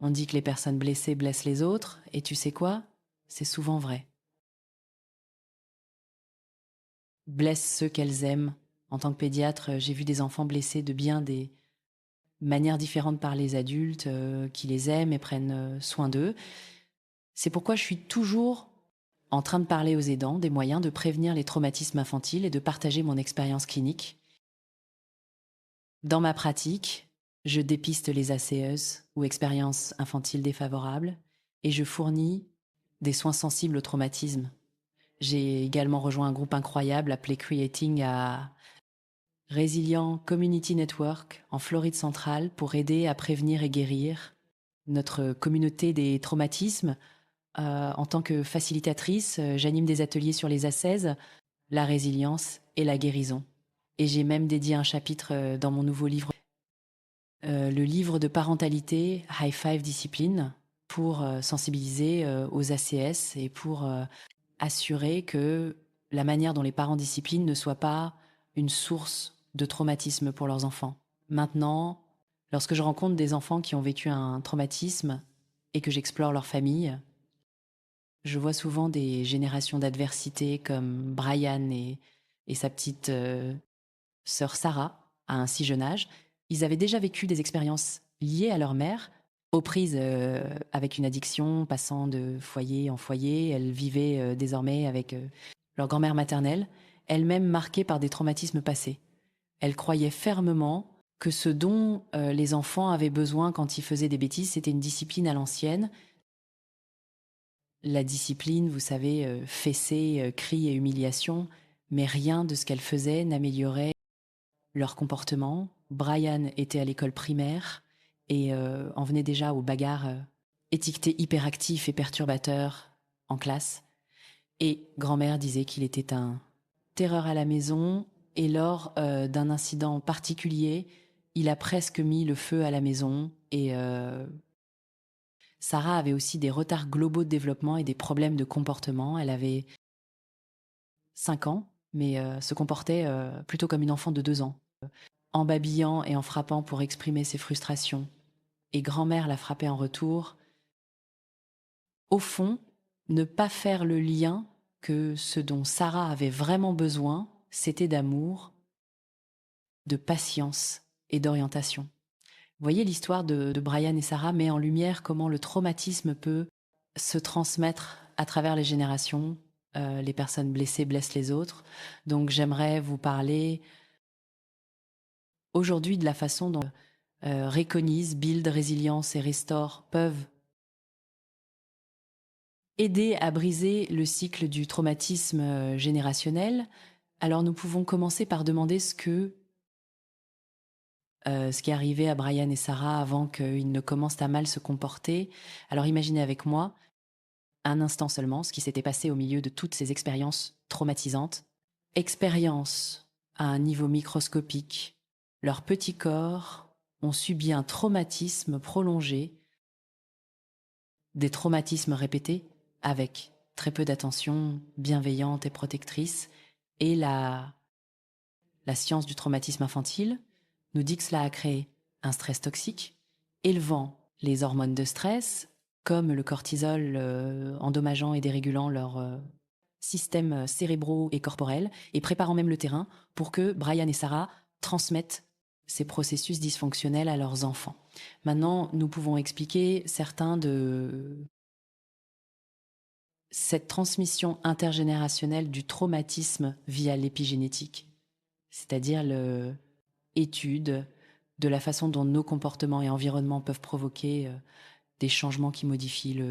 On dit que les personnes blessées blessent les autres, et tu sais quoi? C'est souvent vrai. Blessent ceux qu'elles aiment. En tant que pédiatre, j'ai vu des enfants blessés de bien des manières différentes par les adultes qui les aiment et prennent soin d'eux. C'est pourquoi je suis toujours en train de parler aux aidants des moyens de prévenir les traumatismes infantiles et de partager mon expérience clinique. Dans ma pratique, je dépiste les ACEs ou expériences infantiles défavorables et je fournis des soins sensibles au traumatisme. J'ai également rejoint un groupe incroyable appelé Creating à Resilient Community Network en Floride centrale pour aider à prévenir et guérir notre communauté des traumatismes. En tant que facilitatrice, j'anime des ateliers sur les ascèses, la résilience et la guérison. Et j'ai même dédié un chapitre dans mon nouveau livre, le livre de parentalité High Five Discipline, pour sensibiliser aux ACS et pour assurer que la manière dont les parents disciplinent ne soit pas une source de traumatisme pour leurs enfants. Maintenant, lorsque je rencontre des enfants qui ont vécu un traumatisme et que j'explore leur famille, je vois souvent des générations d'adversité comme Brian et sa petite sœur Sarah, à un si jeune âge. Ils avaient déjà vécu des expériences liées à leur mère, aux prises avec une addiction, passant de foyer en foyer. Elles vivaient désormais avec leur grand-mère maternelle, elle-même marquée par des traumatismes passés. Elle croyait fermement que ce dont les enfants avaient besoin quand ils faisaient des bêtises, c'était une discipline à l'ancienne. La discipline, vous savez, fessée, cris et humiliation, mais rien de ce qu'elle faisait n'améliorait leur comportement. Brian était à l'école primaire et en venait déjà aux bagarres étiquetés hyperactifs et perturbateurs en classe. Et grand-mère disait qu'il était un terreur à la maison et lors d'un incident particulier, il a presque mis le feu à la maison et Sarah avait aussi des retards globaux de développement et des problèmes de comportement. Elle avait 5 ans, mais se comportait plutôt comme une enfant de 2 ans, en babillant et en frappant pour exprimer ses frustrations. Et grand-mère la frappait en retour. Au fond, ne pas faire le lien que ce dont Sarah avait vraiment besoin, c'était d'amour, de patience et d'orientation. Vous voyez, l'histoire de Brian et Sarah met en lumière comment le traumatisme peut se transmettre à travers les générations. Les personnes blessées blessent les autres. Donc j'aimerais vous parler aujourd'hui de la façon dont Recognize, Build, Résilience et Restore peuvent aider à briser le cycle du traumatisme générationnel. Alors nous pouvons commencer par demander ce qui est arrivé à Brian et Sarah avant qu'ils ne commencent à mal se comporter. Alors imaginez avec moi un instant seulement ce qui s'était passé au milieu de toutes ces expériences traumatisantes. Expériences à un niveau microscopique. Leurs petits corps ont subi un traumatisme prolongé, des traumatismes répétés avec très peu d'attention bienveillante et protectrice. Et la science du traumatisme infantile nous dit que cela a créé un stress toxique, élevant les hormones de stress, comme le cortisol, endommageant et dérégulant leur système cérébraux et corporels, et préparant même le terrain pour que Brian et Sarah transmettent ces processus dysfonctionnels à leurs enfants. Maintenant, nous pouvons expliquer certains de cette transmission intergénérationnelle du traumatisme via l'épigénétique, c'est-à-dire l'étude de la façon dont nos comportements et environnements peuvent provoquer des changements qui modifient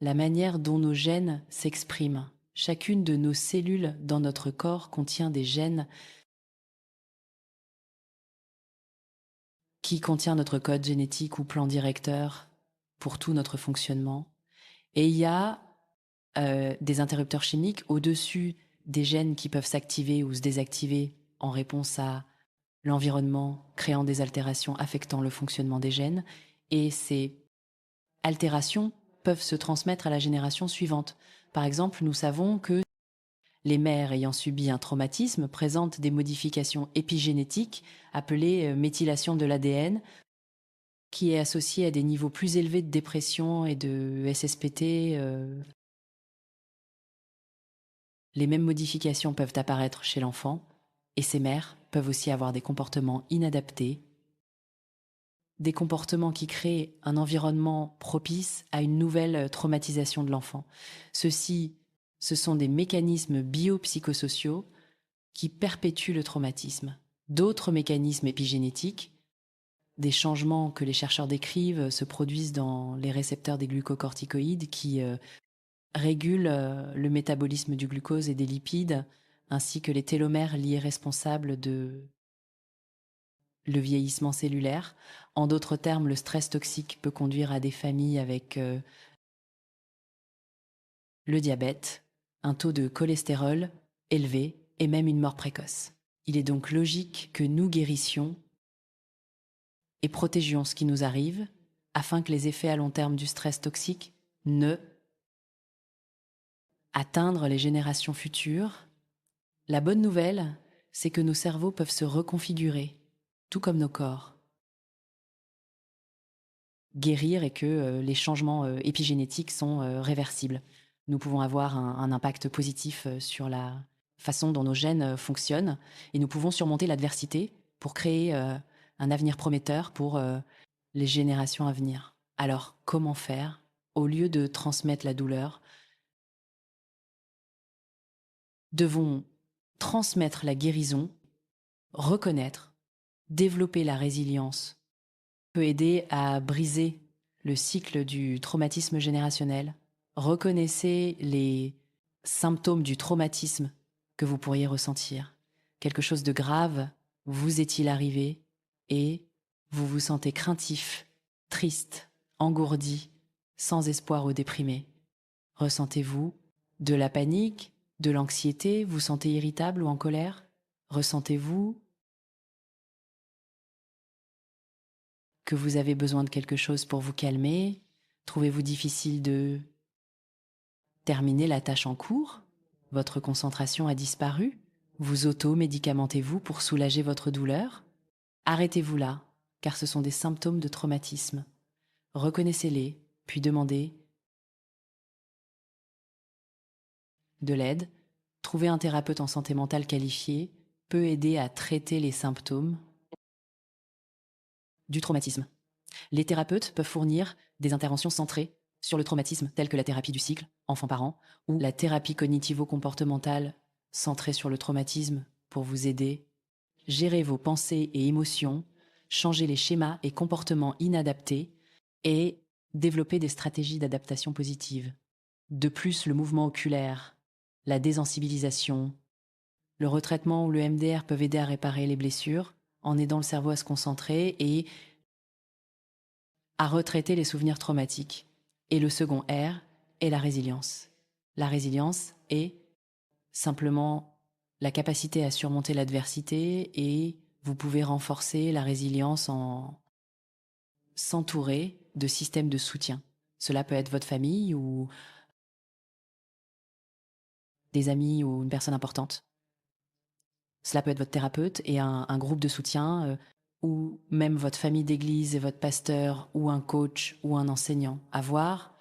la manière dont nos gènes s'expriment. Chacune de nos cellules dans notre corps contient des gènes qui contient notre code génétique ou plan directeur pour tout notre fonctionnement. Et il y a des interrupteurs chimiques au-dessus des gènes qui peuvent s'activer ou se désactiver en réponse à l'environnement, créant des altérations affectant le fonctionnement des gènes. Et ces altérations peuvent se transmettre à la génération suivante. Par exemple, nous savons que les mères ayant subi un traumatisme présentent des modifications épigénétiques appelées méthylation de l'ADN qui est associé à des niveaux plus élevés de dépression et de SSPT. Les mêmes modifications peuvent apparaître chez l'enfant, et ces mères peuvent aussi avoir des comportements inadaptés, des comportements qui créent un environnement propice à une nouvelle traumatisation de l'enfant. Ceux-ci, ce sont des mécanismes biopsychosociaux qui perpétuent le traumatisme. D'autres mécanismes épigénétiques, des changements que les chercheurs décrivent, se produisent dans les récepteurs des glucocorticoïdes qui régulent le métabolisme du glucose et des lipides, ainsi que les télomères liés responsables de le vieillissement cellulaire. En d'autres termes, le stress toxique peut conduire à des familles avec le diabète, un taux de cholestérol élevé et même une mort précoce. Il est donc logique que nous guérissions et protégions ce qui nous arrive afin que les effets à long terme du stress toxique ne atteignent les générations futures. La bonne nouvelle, c'est que nos cerveaux peuvent se reconfigurer, tout comme nos corps. Guérir et que les changements épigénétiques sont réversibles. Nous pouvons avoir un impact positif sur la façon dont nos gènes fonctionnent et nous pouvons surmonter l'adversité pour créer un avenir prometteur pour les générations à venir. Alors, comment faire? Au lieu de transmettre la douleur, devons transmettre la guérison, reconnaître, développer la résilience, peut aider à briser le cycle du traumatisme générationnel. Reconnaissez les symptômes du traumatisme que vous pourriez ressentir. Quelque chose de grave vous est-il arrivé et vous vous sentez craintif, triste, engourdi, sans espoir ou déprimé. Ressentez-vous de la panique, de l'anxiété, vous sentez irritable ou en colère? Ressentez-vous que vous avez besoin de quelque chose pour vous calmer? Trouvez-vous difficile de terminer la tâche en cours? Votre concentration a disparu? Vous auto-médicamentez-vous pour soulager votre douleur? Arrêtez-vous là, car ce sont des symptômes de traumatisme. Reconnaissez-les, puis demandez de l'aide. Trouver un thérapeute en santé mentale qualifié peut aider à traiter les symptômes du traumatisme. Les thérapeutes peuvent fournir des interventions centrées sur le traumatisme, telles que la thérapie du cycle, enfant-parent, ou la thérapie cognitivo-comportementale centrée sur le traumatisme pour vous aider. Gérer vos pensées et émotions, changer les schémas et comportements inadaptés et développer des stratégies d'adaptation positive. De plus, le mouvement oculaire, la désensibilisation, le retraitement ou le MDR peuvent aider à réparer les blessures en aidant le cerveau à se concentrer et à retraiter les souvenirs traumatiques. Et le second R est la résilience. La résilience est simplement la capacité à surmonter l'adversité et vous pouvez renforcer la résilience en s'entourer de systèmes de soutien. Cela peut être votre famille ou des amis ou une personne importante. Cela peut être votre thérapeute et un groupe de soutien ou même votre famille d'église et votre pasteur ou un coach ou un enseignant. Avoir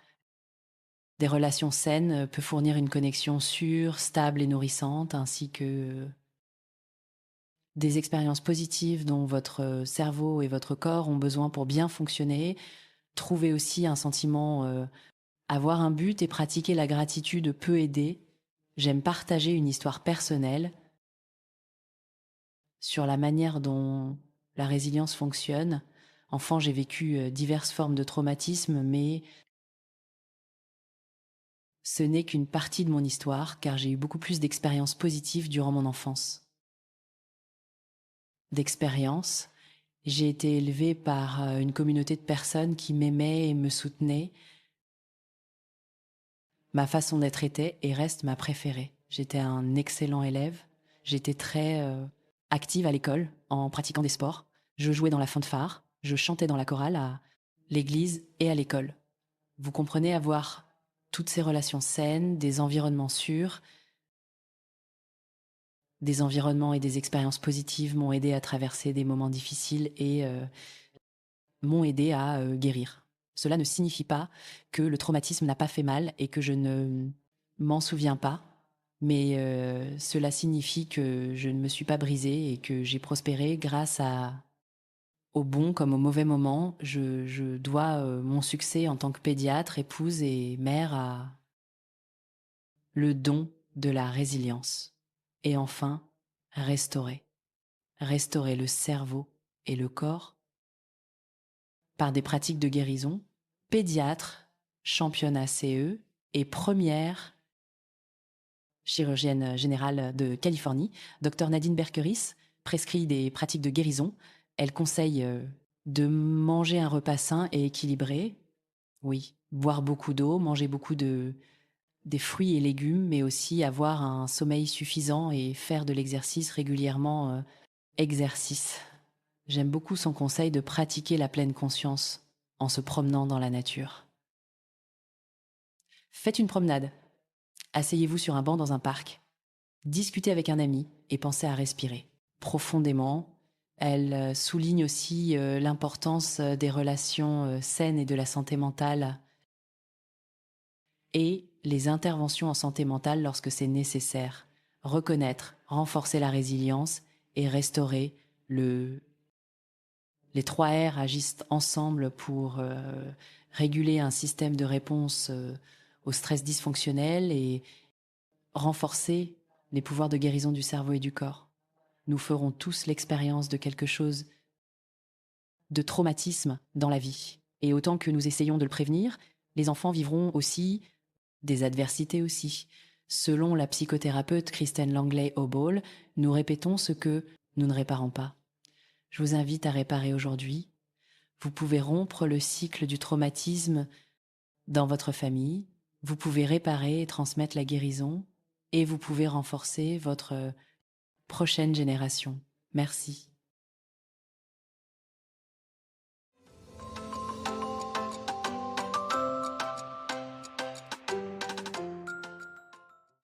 des relations saines peut fournir une connexion sûre, stable et nourrissante, ainsi que des expériences positives dont votre cerveau et votre corps ont besoin pour bien fonctionner. Trouver aussi un sentiment, avoir un but et pratiquer la gratitude peut aider. J'aime partager une histoire personnelle sur la manière dont la résilience fonctionne. Enfant, j'ai vécu diverses formes de traumatisme, mais ce n'est qu'une partie de mon histoire, car j'ai eu beaucoup plus d'expériences positives durant mon enfance. D'expériences, j'ai été élevée par une communauté de personnes qui m'aimaient et me soutenaient. Ma façon d'être était et reste ma préférée. J'étais un excellent élève, j'étais très active à l'école en pratiquant des sports. Je jouais dans la fanfare, je chantais dans la chorale à l'église et à l'école. Vous comprenez, avoir toutes ces relations saines, des environnements sûrs, des environnements et des expériences positives m'ont aidé à traverser des moments difficiles et m'ont aidé à guérir. Cela ne signifie pas que le traumatisme n'a pas fait mal et que je ne m'en souviens pas, mais cela signifie que je ne me suis pas brisée et que j'ai prospéré grâce au bon comme au mauvais moment. Je dois mon succès en tant que pédiatre, épouse et mère à le don de la résilience. Et enfin, restaurer. Restaurer le cerveau et le corps par des pratiques de guérison, pédiatre, championne ACE et première chirurgienne générale de Californie, Dr Nadine Berkeris, prescrit des pratiques de guérison. Elle conseille de manger un repas sain et équilibré, oui, boire beaucoup d'eau, manger beaucoup des fruits et légumes, mais aussi avoir un sommeil suffisant et faire de l'exercice régulièrement. Exercice. J'aime beaucoup son conseil de pratiquer la pleine conscience en se promenant dans la nature. Faites une promenade. Asseyez-vous sur un banc dans un parc. Discutez avec un ami et pensez à respirer profondément. Elle souligne aussi l'importance des relations saines et de la santé mentale et les interventions en santé mentale lorsque c'est nécessaire. Reconnaître, renforcer la résilience et restaurer les 3 R agissent ensemble pour réguler un système de réponse au stress dysfonctionnel et renforcer les pouvoirs de guérison du cerveau et du corps. Nous ferons tous l'expérience de quelque chose de traumatisme dans la vie. Et autant que nous essayons de le prévenir, les enfants vivront aussi des adversités aussi. Selon la psychothérapeute Kristen Langley-Hoball, nous répétons ce que nous ne réparons pas. Je vous invite à réparer aujourd'hui. Vous pouvez rompre le cycle du traumatisme dans votre famille. Vous pouvez réparer et transmettre la guérison. Et vous pouvez renforcer votre prochaine génération. Merci.